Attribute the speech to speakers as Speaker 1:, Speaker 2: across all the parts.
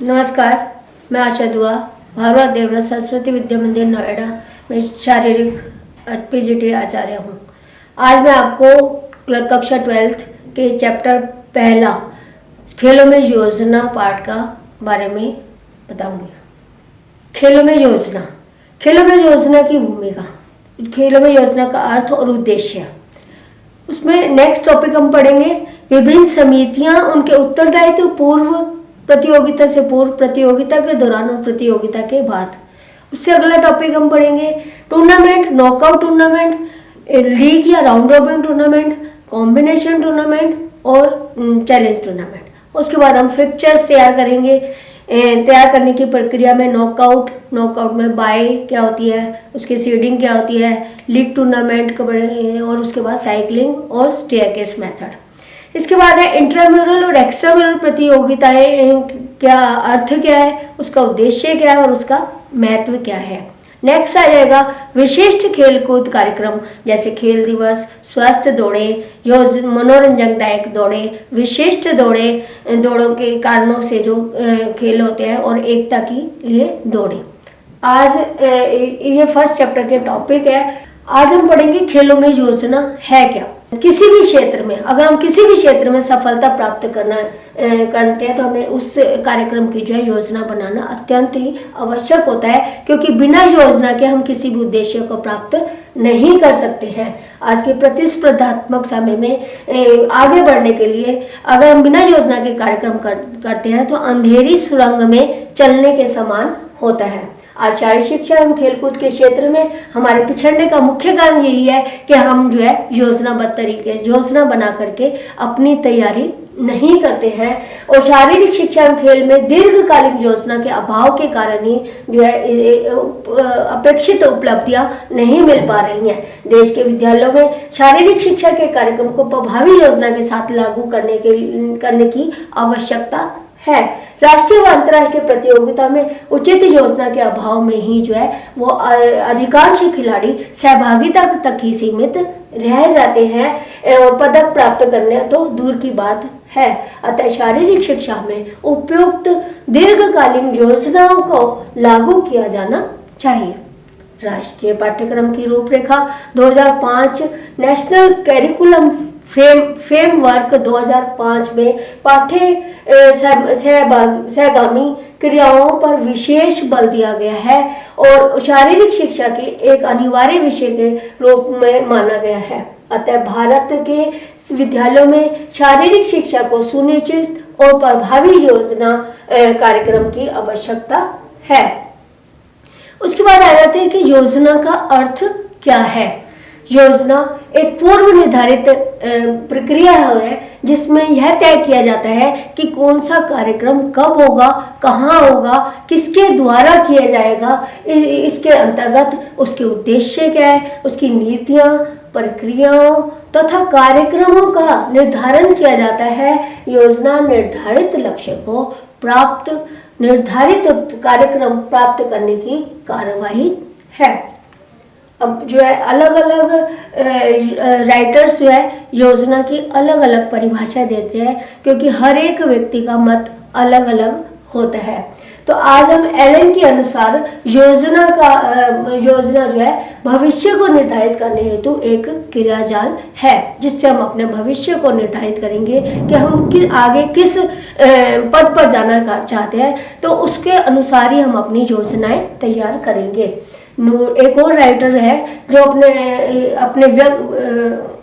Speaker 1: नमस्कार, मैं आशा दुआ भारत देवव्रत सरस्वती विद्या मंदिर नोएडा में शारीरिक पीजीटी आचार्य हूँ। आज मैं आपको कक्षा 12th के चैप्टर पहला खेलों में योजना पाठ का बारे में बताऊंगी। खेलों में योजना की भूमिका, खेलों में योजना का अर्थ और उद्देश्य। उसमें नेक्स्ट टॉपिक हम पढ़ेंगे विभिन्न समितियां, उनके उत्तरदायित्व पूर्व प्रतियोगिता से पूर्व, प्रतियोगिता के दौरान और प्रतियोगिता के बाद। उससे अगला टॉपिक हम पढ़ेंगे टूर्नामेंट, नॉकआउट टूर्नामेंट, लीग या round robin tournament, combination tournament और चैलेंज टूर्नामेंट। उसके बाद हम फिक्चर्स तैयार करेंगे। तैयार करने की प्रक्रिया में नॉकआउट में बाय क्या होती है, उसकी सीडिंग क्या होती है, लीग टूर्नामेंट और उसके बाद साइकिलिंग और स्टेयरकेस मेथड। इसके बाद है इंट्राम्यूरल और एक्स्ट्राम्यूरल प्रतियोगिताएं, क्या अर्थ क्या है, उसका उद्देश्य क्या है और उसका महत्व क्या है। नेक्स्ट आ जाएगा विशिष्ट खेलकूद कार्यक्रम, जैसे खेल दिवस, स्वास्थ्य दौड़े, मनोरंजनदायक दौड़े, विशिष्ट दौड़ों के कारणों से जो खेल होते हैं और एकता के लिए दौड़े। आज ये फर्स्ट चैप्टर के टॉपिक है। आज हम पढ़ेंगे खेलों में योजना है क्या। किसी भी क्षेत्र में, अगर हम किसी भी क्षेत्र में सफलता प्राप्त करते हैं तो हमें उस कार्यक्रम की जो है योजना बनाना अत्यंत ही आवश्यक होता है, क्योंकि बिना योजना के हम किसी भी उद्देश्य को प्राप्त नहीं कर सकते हैं। आज के प्रतिस्पर्धात्मक समय में आगे बढ़ने के लिए अगर हम बिना योजना के कार्यक्रम करते हैं तो अंधेरी सुरंग में चलने के समान होता है। आज शारीरिक शिक्षा एवं खेलकूद के क्षेत्र में हमारे पिछड़ने का मुख्य कारण यही है कि हम जो है योजना बना करके अपनी तैयारी नहीं करते हैं, और शारीरिक शिक्षा एवं खेल में दीर्घकालिक योजना के अभाव के कारण ही जो है अपेक्षित उपलब्धियां नहीं मिल पा रही हैं। देश के विद्यालयों में शारीरिक शिक्षा के कार्यक्रम को प्रभावी योजना के साथ लागू करने की आवश्यकता है। राष्ट्रीय व अंतर्राष्ट्रीय प्रतियोगिता में उचित योजना के अभाव में ही जो है वो अधिकांश खिलाड़ी सहभागिता तक ही सीमित रह जाते हैं, पदक प्राप्त करने तो दूर की बात है। अतः शारीरिक शिक्षा में उपयुक्त दीर्घकालीन योजनाओं को लागू किया जाना चाहिए। राष्ट्रीय पाठ्यक्रम की रूपरेखा 2005 नेशनल करिकुलम फ्रेमवर्क 2005 में सहगामी क्रियाओं पर विशेष बल दिया गया है और शारीरिक शिक्षा के एक अनिवार्य विषय के रूप में माना गया है। अतः भारत के विद्यालयों में शारीरिक शिक्षा को सुनिश्चित और प्रभावी योजना कार्यक्रम की आवश्यकता है। उसके बाद आ जाते हैं कि योजना का अर्थ क्या है। योजना एक पूर्व निर्धारित प्रक्रिया है जिसमें यह तय किया जाता है कि कौन सा कार्यक्रम कब होगा, कहाँ होगा, किसके द्वारा किया जाएगा। इसके अंतर्गत उसके उद्देश्य क्या है, उसकी नीतियाँ, प्रक्रियाओं तथा कार्यक्रमों का निर्धारण किया जाता है। योजना निर्धारित लक्ष्य को निर्धारित कार्यक्रम प्राप्त करने की कार्यवाही है। अब जो है अलग अलग राइटर्स जो है योजना की अलग अलग परिभाषा देते हैं, क्योंकि हर एक व्यक्ति का मत अलग अलग होता है। तो आज हम एलन के अनुसार योजना जो है भविष्य को निर्धारित करने हेतु एक क्रियाजाल है, जिससे हम अपने भविष्य को निर्धारित करेंगे कि हम आगे किस पद पर जाना चाहते हैं, तो उसके अनुसार ही हम अपनी योजनाएं तैयार करेंगे। एक और राइटर है जो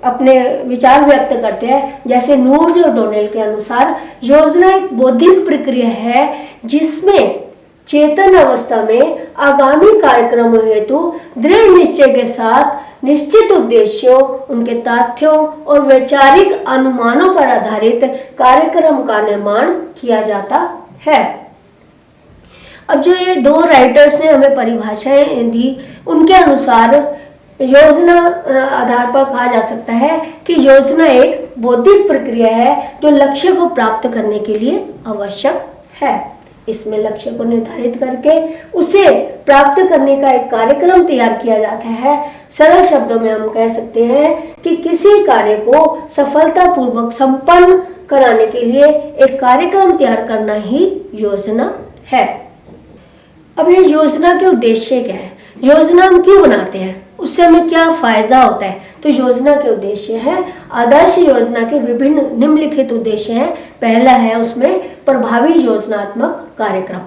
Speaker 1: अपने विचार व्यक्त करते हैं, जैसे नूर्स और डोनेल के अनुसार योजना एक बौद्धिक प्रक्रिया है जिसमें चेतन अवस्था में आगामी कार्यक्रमों हेतु दृढ़ निश्चय के साथ निश्चित उद्देश्यों, उनके तथ्यों और वैचारिक अनुमानों पर आधारित कार्यक्रम का निर्माण किया जाता है। अब जो ये दो राइटर्स ने हमें परिभाषाएं दी, उनके अनुसार योजना आधार पर कहा जा सकता है कि योजना एक बौद्धिक प्रक्रिया है जो लक्ष्य को प्राप्त करने के लिए आवश्यक है। इसमें लक्ष्य को निर्धारित करके उसे प्राप्त करने का एक कार्यक्रम तैयार किया जाता है। सरल शब्दों में हम कह सकते हैं कि किसी कार्य को सफलतापूर्वक संपन्न कराने के लिए एक कार्यक्रम तैयार करना ही योजना है। अब ये योजना के उद्देश्य क्या है, योजना हम क्यों बनाते हैं, उससे हमें क्या फायदा होता है। तो योजना के उद्देश्य है, आदर्श योजना के विभिन्न निम्नलिखित उद्देश्य हैं। पहला है उसमें प्रभावी योजनात्मक कार्यक्रम।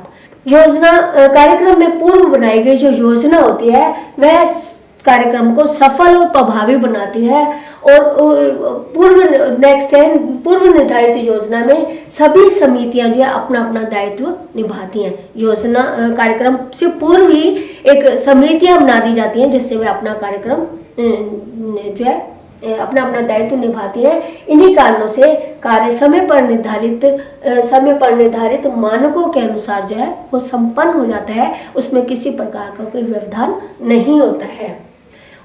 Speaker 1: योजना कार्यक्रम में पूर्व बनाई गई जो योजना होती है वह कार्यक्रम को सफल और प्रभावी बनाती है। और पूर्व निर्धारित योजना में सभी समितियां जो है अपना अपना दायित्व निभाती हैं। योजना कार्यक्रम से पूर्व ही एक समितियां बना दी जाती हैं जिससे वे अपना कार्यक्रम जो है अपना अपना दायित्व निभाती हैं। इन्हीं कारणों से कार्य समय पर निर्धारित मानकों के अनुसार जो है वो संपन्न हो जाता है, उसमें किसी प्रकार का कोई व्यवधान नहीं होता है।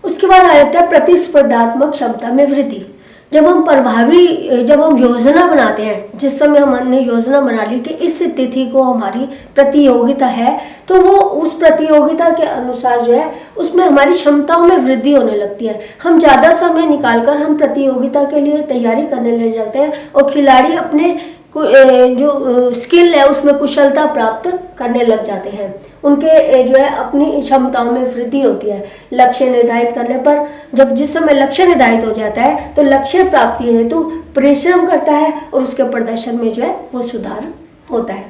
Speaker 1: उसके बाद आ जाता है प्रतिस्पर्धात्मक क्षमता में वृद्धि। जब हम योजना बनाते हैं, जिस समय हमने योजना बना ली कि इस तिथि को हमारी प्रतियोगिता है, तो वो उस प्रतियोगिता के अनुसार जो है उसमें हमारी क्षमताओं में वृद्धि होने लगती है। हम ज़्यादा समय निकालकर हम प्रतियोगिता के लिए तैयारी करने लग जाते हैं और खिलाड़ी अपने जो स्किल है उसमें कुशलता प्राप्त करने लग जाते हैं। उनके जो है अपनी क्षमताओं में वृद्धि होती है। लक्ष्य निर्धारित करने पर जिस समय लक्ष्य निर्धारित हो जाता है तो लक्ष्य प्राप्ति हेतु परिश्रम करता है और उसके प्रदर्शन में जो है वो सुधार होता है।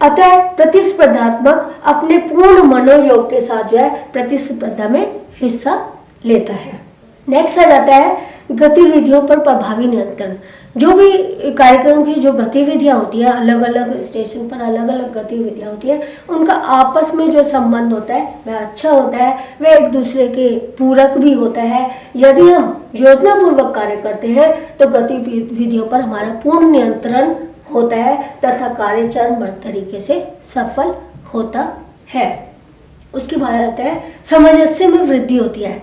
Speaker 1: अतः प्रतिस्पर्धात्मक अपने पूर्ण मनोयोग के साथ जो है प्रतिस्पर्धा में हिस्सा लेता है। नेक्स्ट आ जाता है गतिविधियों पर प्रभावी नियंत्रण। जो भी कार्यक्रम की जो गतिविधियां होती है, अलग अलग स्टेशन पर अलग अलग गतिविधियां होती है, उनका आपस में जो संबंध होता है वह अच्छा होता है, वह एक दूसरे के पूरक भी होता है। यदि हम योजना पूर्वक कार्य करते हैं तो गतिविधियों पर हमारा पूर्ण नियंत्रण होता है तथा कार्य चरणबद्ध तरीके से सफल होता है। उसके बाद आता है सामंजस्य में वृद्धि होती है।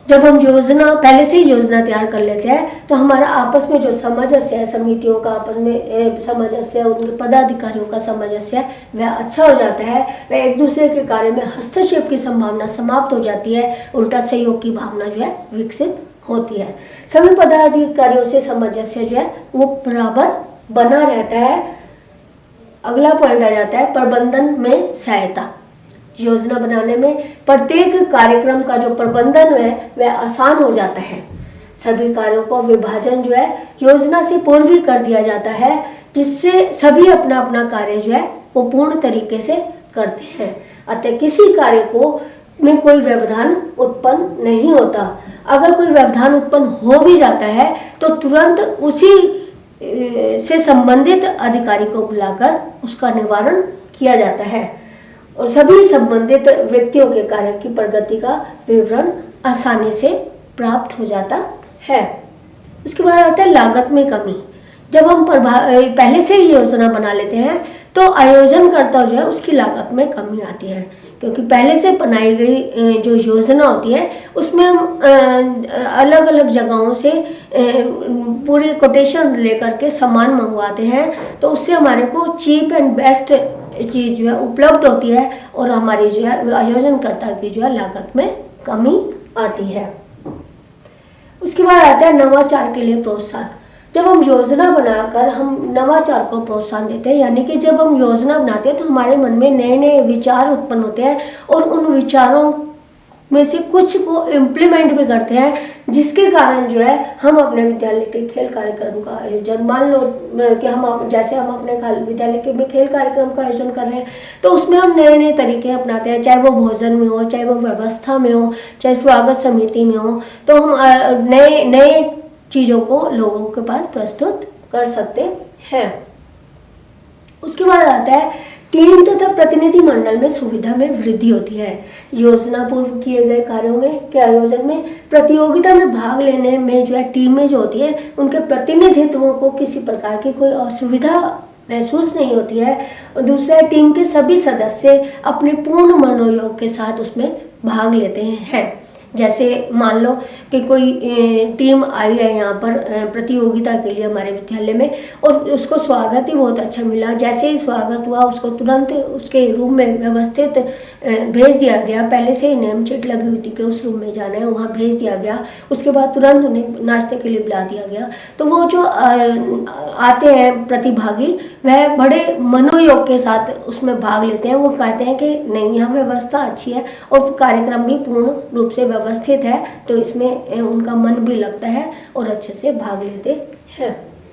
Speaker 1: जब हम पहले से ही योजना तैयार कर लेते हैं तो हमारा आपस में जो सामंजस्य है, समितियों का आपस में सामंजस्य, उनके पदाधिकारियों का सामंजस्य वह अच्छा हो जाता है। वह एक दूसरे के कार्य में हस्तक्षेप की संभावना समाप्त हो जाती है, उल्टा सहयोग की भावना जो है विकसित होती है। सभी पदाधिकारियों से सामंजस्य जो है वो बराबर बना रहता है। अगला पॉइंट आ जाता है प्रबंधन में सहायता। योजना बनाने में प्रत्येक कार्यक्रम का जो प्रबंधन है वह आसान हो जाता है। सभी कार्यों को विभाजन जो है योजना से पूर्व ही कर दिया जाता है, जिससे सभी अपना अपना कार्य जो है वो पूर्ण तरीके से करते हैं। अतः किसी कार्य में कोई व्यवधान उत्पन्न नहीं होता। अगर कोई व्यवधान उत्पन्न हो भी जाता है तो तुरंत उसी से संबंधित अधिकारी को बुलाकर उसका निवारण किया जाता है और सभी संबंधित व्यक्तियों के कार्य की प्रगति का विवरण आसानी से प्राप्त हो जाता है। उसके बाद आता है लागत में कमी। जब हम पहले से ही योजना बना लेते हैं तो आयोजनकर्ता जो है उसकी लागत में कमी आती है, क्योंकि पहले से बनाई गई जो योजना होती है उसमें हम अलग अलग जगहों से पूरी कोटेशन लेकर के सामान मंगवाते हैं, तो उससे हमारे को चीप एंड बेस्ट चीज़ जो है उपलब्ध होती है और हमारी जो है आयोजनकर्ता की जो है लागत में कमी आती है। उसके बाद आता है नवाचार के लिए प्रोत्साहन। जब हम योजना बनाकर हम नवाचार को प्रोत्साहन देते हैं, यानी कि जब हम योजना बनाते हैं तो हमारे मन में नए नए विचार उत्पन्न होते हैं और उन विचारों में से कुछ को इम्प्लीमेंट भी करते हैं, जिसके कारण जो है हम अपने विद्यालय के खेल कार्यक्रम का आयोजन, मान लो कि हम अपने विद्यालय के में खेल कार्यक्रम का आयोजन कर रहे हैं तो उसमें हम नए नए तरीके अपनाते हैं, चाहे वो भोजन में हो, चाहे वो व्यवस्था में हो, चाहे स्वागत समिति में हो, तो हम नए नए चीज़ों को लोगों के पास प्रस्तुत कर सकते हैं। उसके बाद आता है टीम तथा प्रतिनिधि मंडल में सुविधा में वृद्धि होती है। योजना पूर्व किए गए कार्यों में के आयोजन में प्रतियोगिता में भाग लेने में जो है टीमें जो होती है उनके प्रतिनिधित्वों को किसी प्रकार की कोई असुविधा महसूस नहीं होती है। और दूसरा, टीम के सभी सदस्य अपने पूर्ण मनोयोग के साथ उसमें भाग लेते हैं। जैसे मान लो कि कोई टीम आई है यहाँ पर प्रतियोगिता के लिए हमारे विद्यालय में और उसको स्वागत ही बहुत अच्छा मिला। जैसे ही स्वागत हुआ उसको तुरंत उसके रूम में व्यवस्थित भेज दिया गया। पहले से ही नेम चिट लगी हुई थी कि उस रूम में जाना है, वहाँ भेज दिया गया। उसके बाद तुरंत उन्हें नाश्ते के लिए बुला दिया गया। तो वो जो आते हैं प्रतिभागी वह बड़े मनोयोग के साथ उसमें भाग लेते हैं। वो कहते हैं कि नहीं, यहाँ व्यवस्था अच्छी है और कार्यक्रम भी पूर्ण रूप से व्यवस्थित है, तो इसमें उनका मन भी लगता है और अच्छे से भाग लेते हैं।